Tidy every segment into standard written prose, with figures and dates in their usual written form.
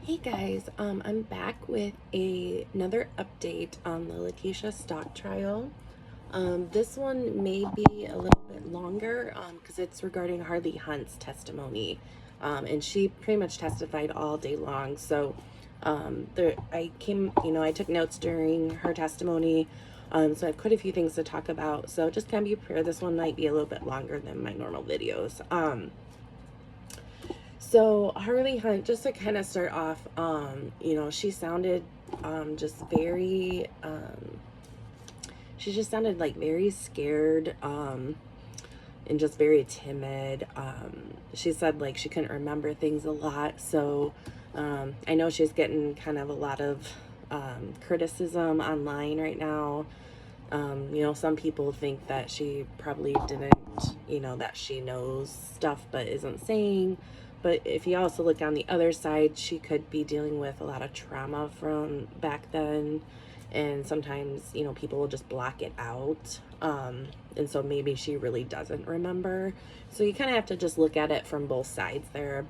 Hey guys, I'm back with another update on the letecia stock trial. This one may be a little bit longer because it's regarding Harley Hunt's testimony, and she pretty much testified all day long. So I took notes during her testimony, so I have quite a few things to talk about. So just kind of be prepared. This one might be a little bit longer than my normal videos. So Harley Hunt, just to kind of start off, she sounded just very, she just sounded like very scared and just very timid. She said like she couldn't remember things a lot. So I know she's getting kind of a lot of criticism online right now. Some people think that she probably didn't, that she knows stuff but isn't saying. But if you also look on the other side, she could be dealing with a lot of trauma from back then. And sometimes, people will just block it out. And so maybe she really doesn't remember. So you kind of have to just look at it from both sides there.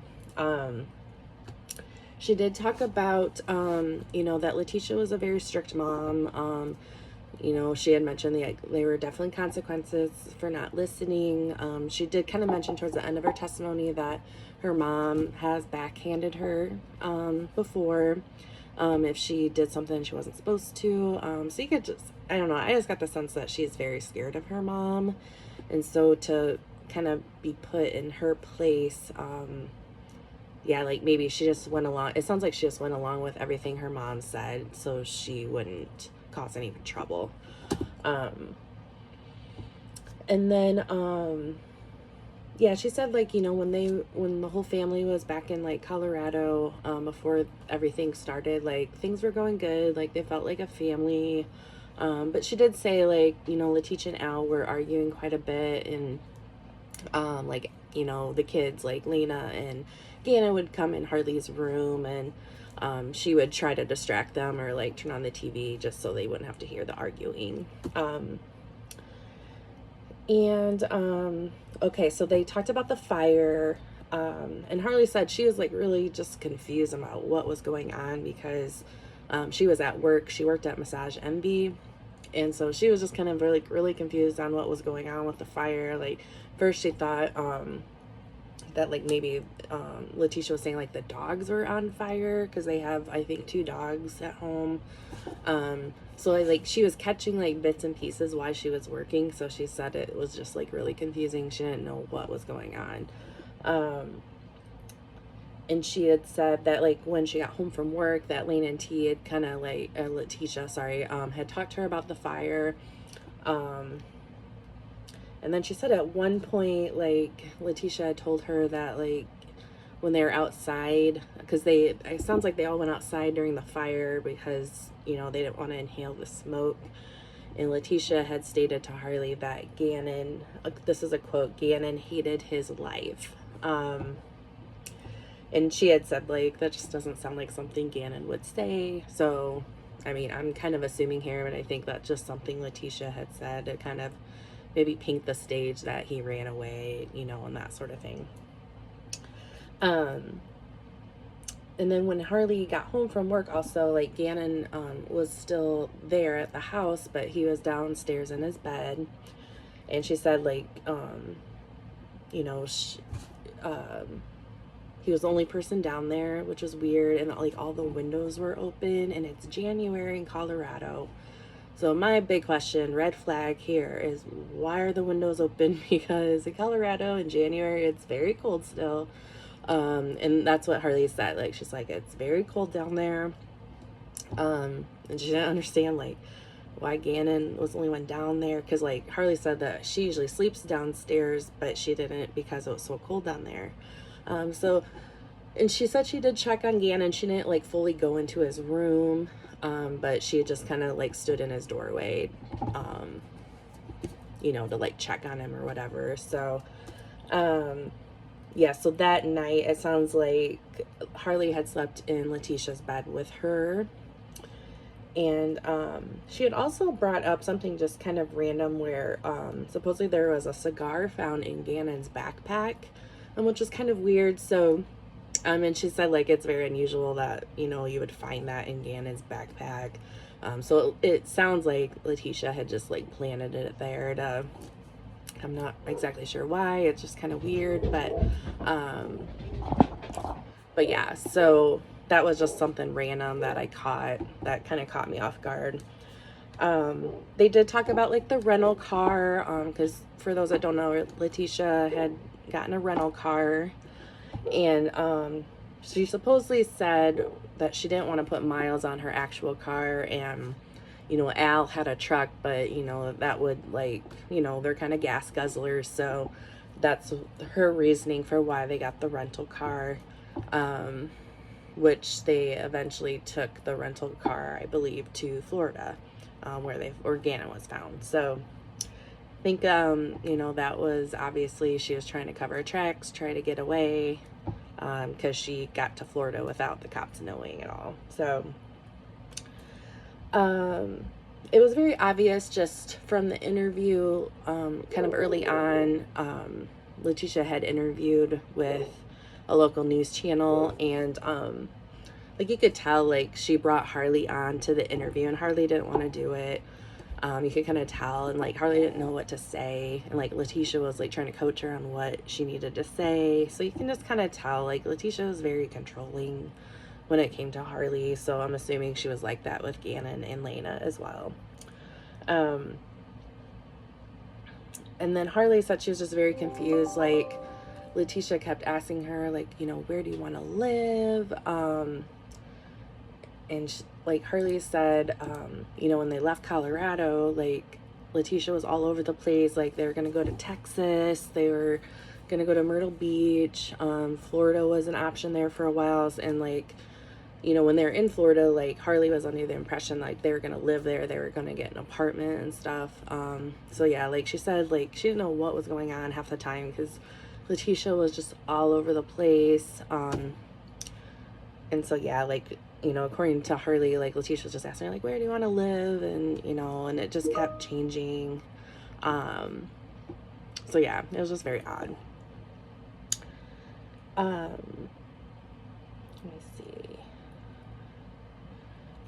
She did talk about, that letecia was a very strict mom. She had mentioned there were definitely consequences for not listening. She did kind of mention towards the end of her testimony that her mom has backhanded her before if she did something she wasn't supposed to. So you could just, I don't know, I just got the sense that she's very scared of her mom. And so to kind of be put in her place, like maybe she just went along. It sounds like she just went along with everything her mom said so she wouldn't cause any trouble. And then she said like, when the whole family was back in like Colorado, before everything started, like things were going good, like they felt like a family. But she did say like, letecia and Al were arguing quite a bit, and the kids like Lena and Gannon would come in Harley's room, and she would try to distract them or like turn on the TV just so they wouldn't have to hear the arguing. Okay, so they talked about the fire, and Harley said she was like really just confused about what was going on because she was at work. She worked at Massage Envy, and so she was just kind of really confused on what was going on with the fire. Like first she thought that like maybe letecia was saying like the dogs were on fire because they have, I think, 2 dogs at home. So like she was catching like bits and pieces while she was working, so she said it was just like really confusing. She didn't know what was going on. And she had said that like when she got home from work that Lane and T had kind of like letecia, sorry, had talked to her about the fire. And then she said at one point, like, letecia had told her that, like, when they were outside, because it sounds like they all went outside during the fire because, they didn't want to inhale the smoke. And letecia had stated to Harley that Gannon, this is a quote, Gannon hated his life. And she had said, like, that just doesn't sound like something Gannon would say. So, I mean, I'm kind of assuming here, but I think that's just something letecia had said to kind of maybe paint the stage that he ran away, and that sort of thing. And then when Harley got home from work also, like Gannon was still there at the house, but he was downstairs in his bed. And she said like, he was the only person down there, which was weird. And like all the windows were open, and it's January in Colorado. So my big question, red flag here, is why are the windows open? Because in Colorado in January, it's very cold still. And that's what Harley said. Like, she's like, it's very cold down there. And she didn't understand, like, why Gannon was the only one down there. Because, like, Harley said that she usually sleeps downstairs, but she didn't because it was so cold down there. And she said she did check on Gannon. She didn't, like, fully go into his room. But she just kind of like stood in his doorway, to like check on him or whatever. So, so that night it sounds like Harley had slept in letecia's bed with her. And she had also brought up something just kind of random where supposedly there was a cigar found in Gannon's backpack, which was kind of weird. So And she said, like, it's very unusual that, you know, you would find that in Gannon's backpack. So it sounds like Letecia had just, like, planted it there to, I'm not exactly sure why. It's just kind of weird, but yeah, so that was just something random that I caught that kind of caught me off guard. They did talk about, like, the rental car, because for those that don't know, Letecia had gotten a rental car, and she supposedly said that she didn't want to put miles on her actual car, and, you know, Al had a truck, but, you know, that would, like, you know, they're kind of gas guzzlers, so that's her reasoning for why they got the rental car, which they eventually took the rental car, I believe, to Florida, where Gannon was found. So I think, you know, that was obviously she was trying to cover her tracks, try to get away, because she got to Florida without the cops knowing at all. So it was very obvious just from the interview, kind of early on. Letecia had interviewed with a local news channel, and like, you could tell, like, she brought Harley on to the interview, and Harley didn't want to do it. You could kind of tell, and, like, Harley didn't know what to say, and, like, Letecia was, like, trying to coach her on what she needed to say. So you can just kind of tell, like, Letecia was very controlling when it came to Harley, so I'm assuming she was like that with Gannon and Lena as well. And then Harley said she was just very confused. Like, Letecia kept asking her, like, you know, where do you want to live? And like, Harley said, you know, when they left Colorado, like, Letecia was all over the place. Like, they were going to go to Texas. They were going to go to Myrtle Beach. Florida was an option there for a while. And, like, you know, when they were in Florida, like, Harley was under the impression, like, they were going to live there. They were going to get an apartment and stuff. So, yeah, like, she said, like, she didn't know what was going on half the time because Letecia was just all over the place. And so, yeah, like, you know, according to Harley, like, Letecia was just asking her, like, where do you want to live? And, you know, and it just kept changing. So, yeah, it was just very odd. Let me see.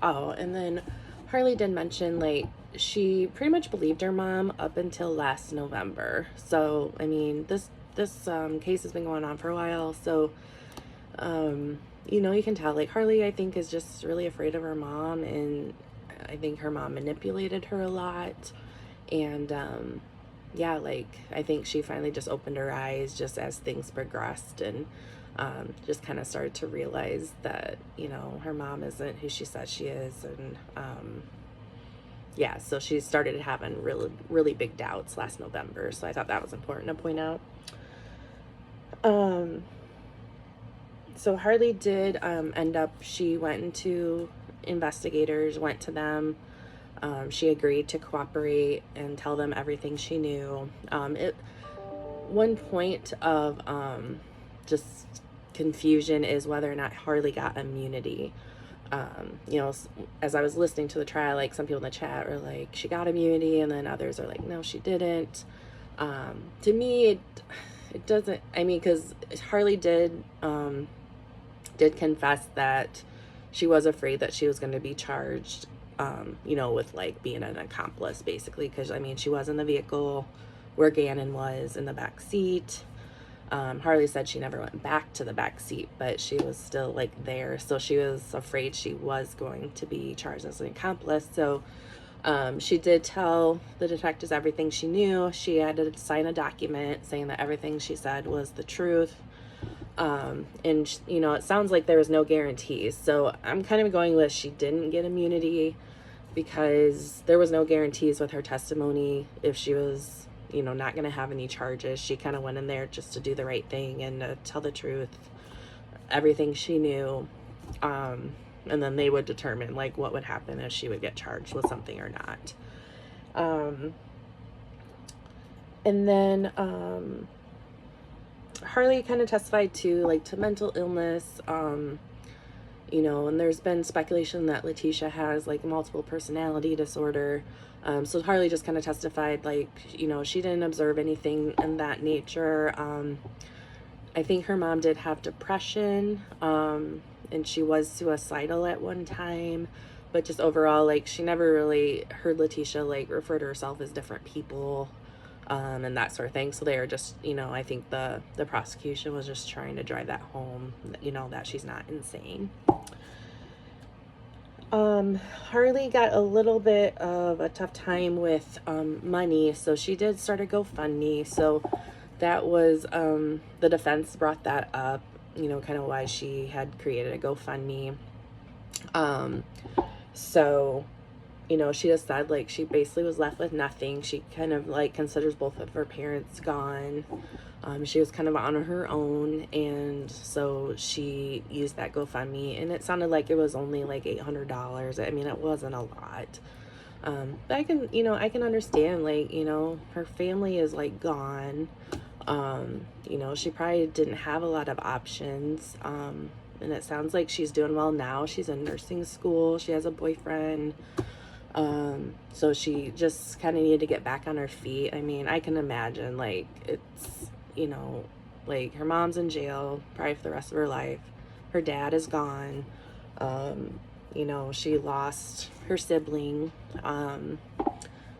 Oh, and then Harley did mention, like, she pretty much believed her mom up until last November. So, I mean, this case has been going on for a while. So, you know, you can tell, like, Harley, I think, is just really afraid of her mom, and I think her mom manipulated her a lot. And, yeah, like, I think she finally just opened her eyes just as things progressed, and just kind of started to realize that, you know, her mom isn't who she says she is. And yeah, so she started having really, really big doubts last November. So I thought that was important to point out. So Harley did end up, she went into investigators, went to them. She agreed to cooperate and tell them everything she knew. One point of just confusion is whether or not Harley got immunity. You know, as I was listening to the trial, like, some people in the chat were like, she got immunity, and then others are like, no, she didn't. To me, it doesn't, I mean, because Harley did confess that she was afraid that she was going to be charged, you know, with, like, being an accomplice, basically, because, I mean, she was in the vehicle where Gannon was in the back seat. Harley said she never went back to the back seat, but she was still, like, there, so she was afraid she was going to be charged as an accomplice. So she did tell the detectives everything she knew. She had to sign a document saying that everything she said was the truth. And, you know, it sounds like there was no guarantees. So I'm kind of going with she didn't get immunity because there was no guarantees with her testimony. If she was, you know, not going to have any charges, she kind of went in there just to do the right thing and to tell the truth, everything she knew. And then they would determine, like, what would happen if she would get charged with something or not. And then, Harley kind of testified to, like, to mental illness, you know, and there's been speculation that Letecia has, like, multiple personality disorder. So Harley just kind of testified, like, you know, she didn't observe anything in that nature. I think her mom did have depression, and she was suicidal at one time, but just overall, like, she never really heard letecia, like, refer to herself as different people, and that sort of thing. So they are just, I think the prosecution was just trying to drive that home, that she's not insane. Harley got a little bit of a tough time with money, so she did start a GoFundMe. So that was, the defense brought that up, kind of why she had created a GoFundMe. So, she just said, like, she basically was left with nothing. She kind of, like, considers both of her parents gone. She was kind of on her own, and so she used that GoFundMe, and it sounded like it was only like $800. I mean, it wasn't a lot. But I can understand, like, her family is, like, gone. She probably didn't have a lot of options. And it sounds like she's doing well now. She's in nursing school. She has a boyfriend. So she just kind of needed to get back on her feet. I mean, I can imagine, like, it's, like, her mom's in jail probably for the rest of her life. Her dad is gone. She lost her sibling.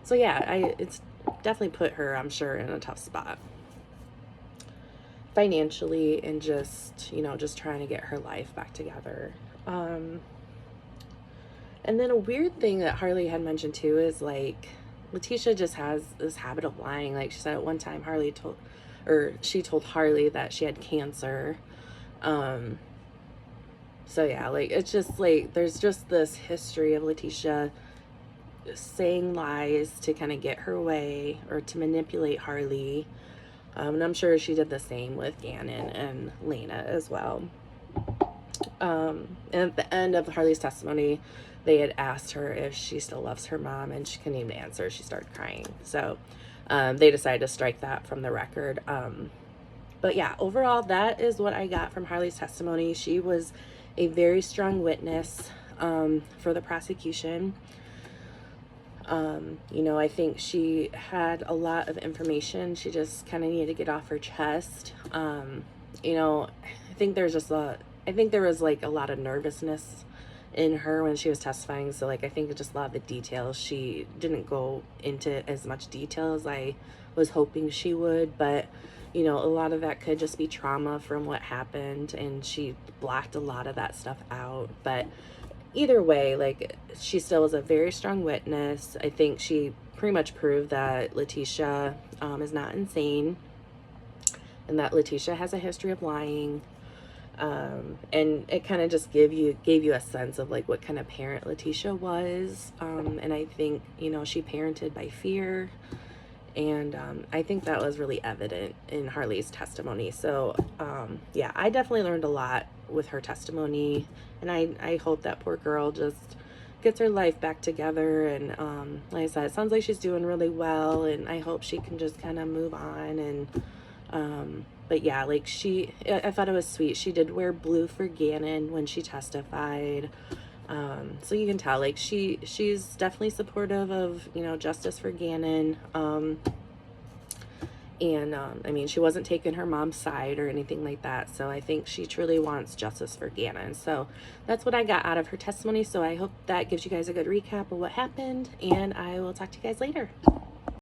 So yeah, it's definitely put her, I'm sure, in a tough spot financially, and just trying to get her life back together. And then a weird thing that Harley had mentioned too is, like, letecia just has this habit of lying. Like, she said at one time she told Harley that she had cancer. So yeah, like, it's just like there's just this history of letecia saying lies to kind of get her way or to manipulate Harley. And I'm sure she did the same with Gannon and Lena as well. And at the end of Harley's testimony, they had asked her if she still loves her mom, and she couldn't even answer. She started crying. So they decided to strike that from the record. But yeah, overall, that is what I got from Harley's testimony. She was a very strong witness for the prosecution. I think she had a lot of information. She just kind of needed to get off her chest. I think there was, like, a lot of nervousness in her when she was testifying. So, like, I think just a lot of the details, she didn't go into as much detail as I was hoping she would. But, a lot of that could just be trauma from what happened, and she blocked a lot of that stuff out. But either way, like, she still was a very strong witness. I think she pretty much proved that letecia is not insane, and that letecia has a history of lying. And it kind of just gave you a sense of, like, what kind of parent letecia was. And I think, she parented by fear. And I think that was really evident in Harley's testimony. So, yeah, I definitely learned a lot with her testimony. And I hope that poor girl just gets her life back together. And like I said, it sounds like she's doing really well. And I hope she can just kind of move on. And but yeah, like, I thought it was sweet. She did wear blue for Gannon when she testified. So you can tell, like, she's definitely supportive of, justice for Gannon. I mean, she wasn't taking her mom's side or anything like that. So I think she truly wants justice for Gannon. So that's what I got out of her testimony. So I hope that gives you guys a good recap of what happened, and I will talk to you guys later.